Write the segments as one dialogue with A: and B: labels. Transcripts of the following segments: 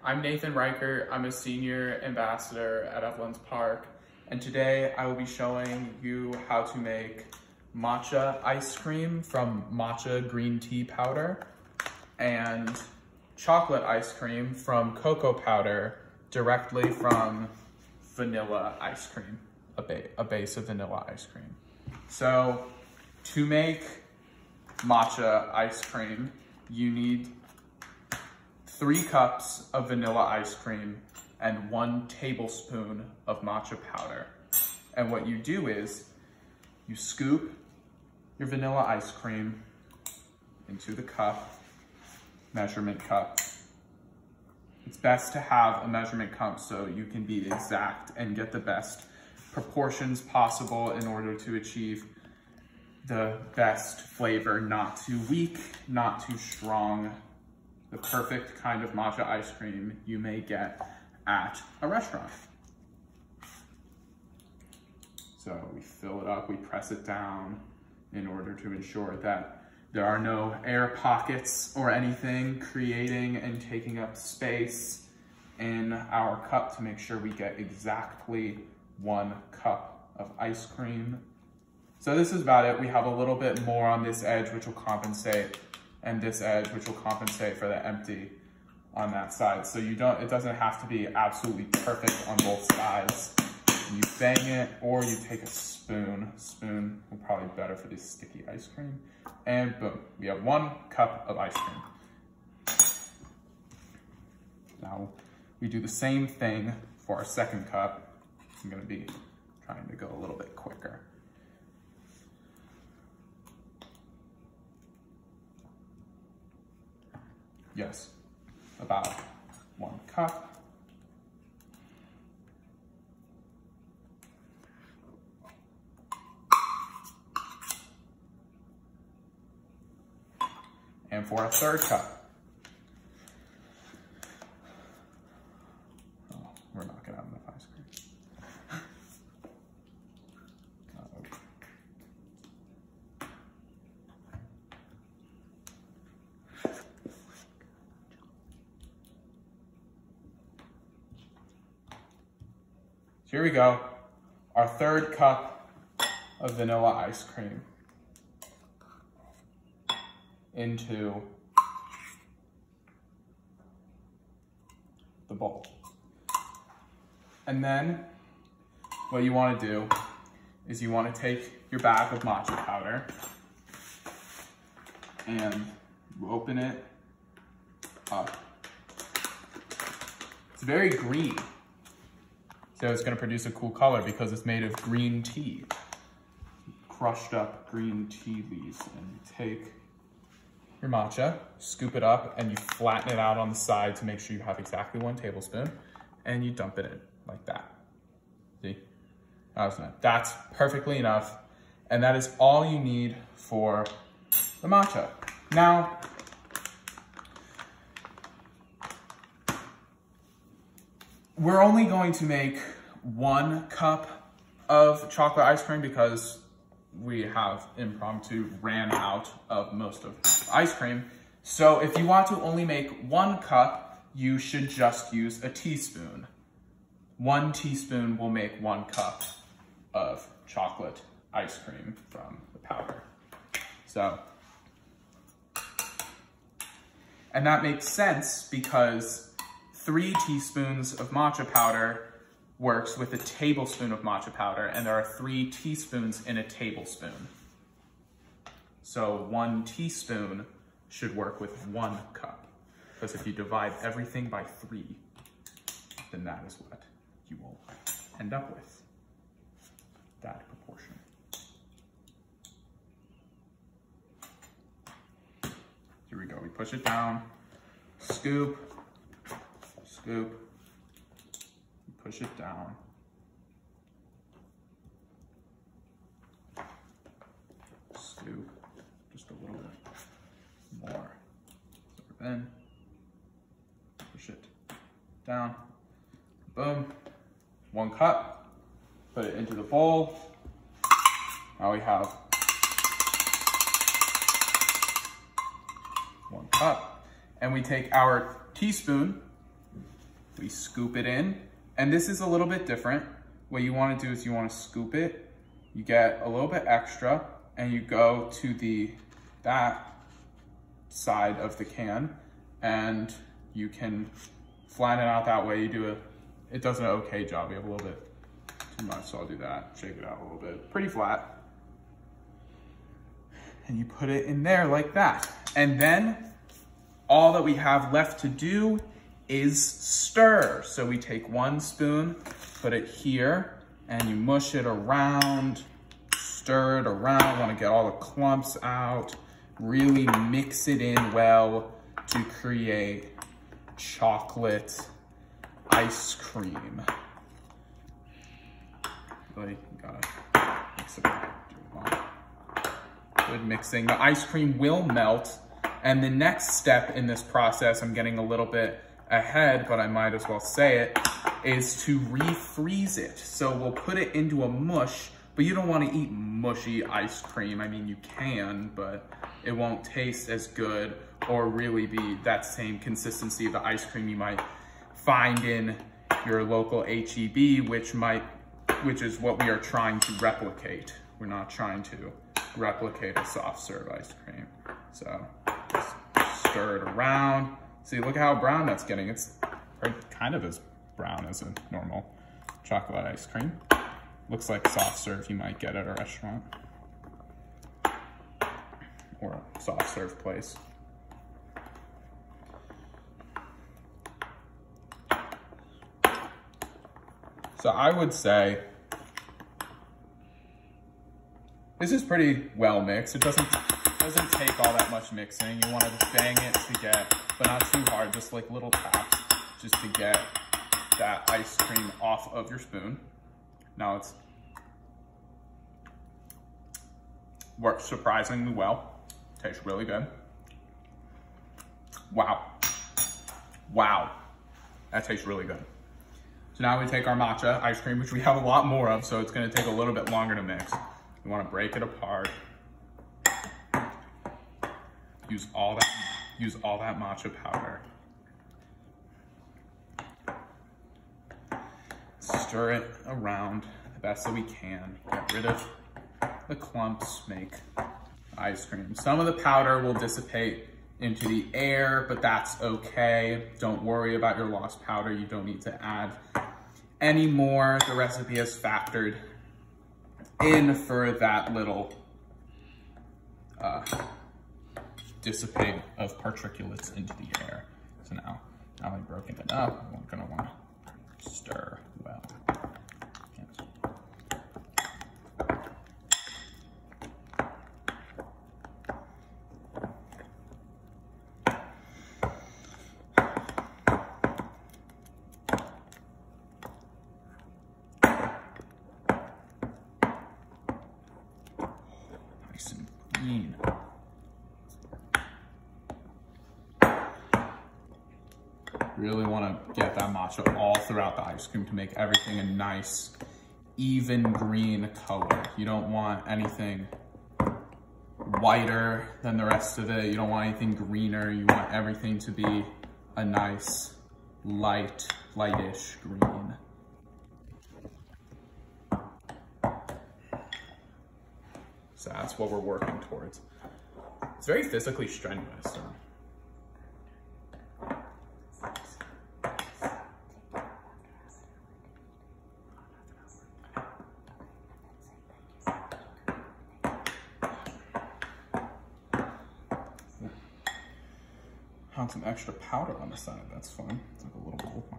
A: I'm Nathan Reichert. I'm a senior ambassador at Evelyn's Park, and today I will be showing you how to make matcha ice cream from matcha green tea powder and chocolate ice cream from cocoa powder directly from vanilla ice cream, a base of vanilla ice cream. So to make matcha ice cream, you need 3 cups of vanilla ice cream and 1 tablespoon of matcha powder. And what you do is you scoop your vanilla ice cream into the cup, measurement cup. It's best to have a measurement cup so you can be exact and get the best proportions possible in order to achieve the best flavor, not too weak, not too strong, the perfect kind of matcha ice cream you may get at a restaurant. So we fill it up, we press it down in order to ensure that there are no air pockets or anything creating and taking up space in our cup to make sure we get exactly 1 cup of ice cream. So this is about it. We have a little bit more on this edge, which will compensate, and this edge, which will compensate for the empty on that side. So it doesn't have to be absolutely perfect on both sides. You bang it, or you take a spoon. Spoon will probably be better for this sticky ice cream. And boom, we have 1 cup of ice cream. Now we do the same thing for our second cup. I'm gonna be trying to go a little bit quicker. Yes, about 1 cup. And for a third cup. Oh, we're not gonna have enough ice cream. So here we go, our third cup of vanilla ice cream into the bowl. And then what you want to do is you want to take your bag of matcha powder and open it up. It's very green. So it's going to produce a cool color because it's made of green tea. Crushed up green tea leaves. And you take your matcha, scoop it up, and you flatten it out on the side to make sure you have exactly 1 tablespoon, and you dump it in like that. See? That's perfectly enough, and that is all you need for the matcha. Now, we're only going to make 1 cup of chocolate ice cream because we have impromptu ran out of most of the ice cream. So if you want to only make 1 cup, you should just use a teaspoon. 1 teaspoon will make 1 cup of chocolate ice cream from the powder. So, and that makes sense because 3 teaspoons of matcha powder works with a tablespoon of matcha powder, and there are 3 teaspoons in a tablespoon. So 1 teaspoon should work with 1 cup, because if you divide everything by 3, then that is what you will end up with, that proportion. Here we go, we push it down, scoop, scoop, push it down. Scoop just a little bit more. Then push it down. Boom. 1 cup. Put it into the bowl. Now we have 1 cup. And we take our teaspoon we scoop it in. And this is a little bit different. What you want to do is you want to scoop it, you get a little bit extra, and you go to that side of the can, and you can flatten it out that way. It does an okay job. We have a little bit too much, so I'll do that. Shake it out a little bit. Pretty flat. And you put it in there like that. And then all that we have left to do is stir. So we take 1 spoon, put it here, and you mush it around, stir it around. Want to get all the clumps out. Really mix it in well to create chocolate ice cream. Really gotta mix it up. Good mixing. The ice cream will melt, and the next step in this process, I'm getting a little bit ahead, but I might as well say it, is to refreeze it. So we'll put it into a mush, but you don't want to eat mushy ice cream. I mean, you can, but it won't taste as good or really be that same consistency of the ice cream you might find in your local HEB, which is what we are trying to replicate. We're not trying to replicate a soft serve ice cream. So just stir it around. See, look how brown that's getting. It's kind of as brown as a normal chocolate ice cream. Looks like soft serve you might get at a restaurant or a soft serve place. So I would say this is pretty well mixed. It doesn't take all that much mixing. You want to bang it to get, but not too hard, just like little taps, just to get that ice cream off of your spoon. Now it's works surprisingly well. Tastes really good. Wow. Wow. That tastes really good. So now we take our matcha ice cream, which we have a lot more of, so it's gonna take a little bit longer to mix. We wanna break it apart. Use all that matcha powder. Stir it around the best that we can. Get rid of the clumps, make ice cream. Some of the powder will dissipate into the air, but that's okay. Don't worry about your lost powder. You don't need to add any more. The recipe has factored in for that little dissipate of particulates into the air. So now I've broken it up, we're gonna want to stir well. Nice and green. Really want to get that matcha all throughout the ice cream to make everything a nice, even green color. You don't want anything whiter than the rest of it. You don't want anything greener. You want everything to be a nice, lightish green. So that's what we're working towards. It's very physically strenuous. So. Found some extra powder on the side. That's fun. It's like a little gold mine.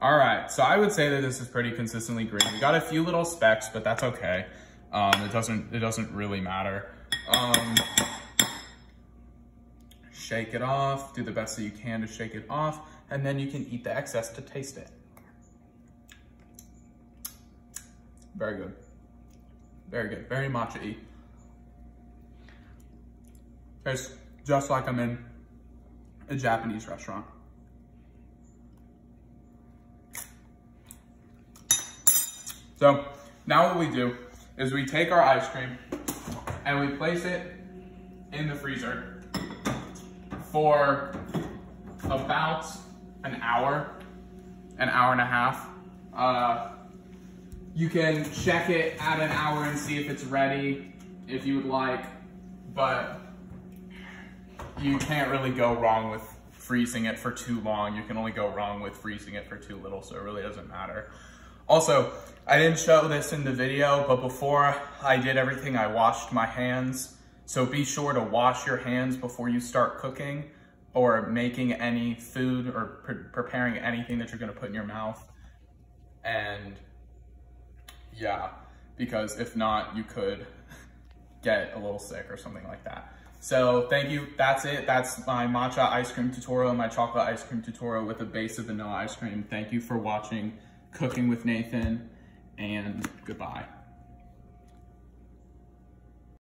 A: All right, so I would say that this is pretty consistently green. We got a few little specks, but that's okay. It doesn't really matter. Shake it off, do the best that you can to shake it off, and then you can eat the excess to taste it. Very good. Very good, very matcha-y. It's just like I'm in a Japanese restaurant. So now what we do is we take our ice cream and we place it in the freezer for about an hour and a half. You can check it at an hour and see if it's ready if you would like, but you can't really go wrong with freezing it for too long. You can only go wrong with freezing it for too little, so it really doesn't matter. Also, I didn't show this in the video, but before I did everything, I washed my hands. So be sure to wash your hands before you start cooking or making any food or preparing anything that you're gonna put in your mouth. And yeah, because if not, you could get a little sick or something like that. So thank you, that's it. That's my matcha ice cream tutorial and my chocolate ice cream tutorial with a base of vanilla ice cream. Thank you for watching Cooking with Nathan, and goodbye.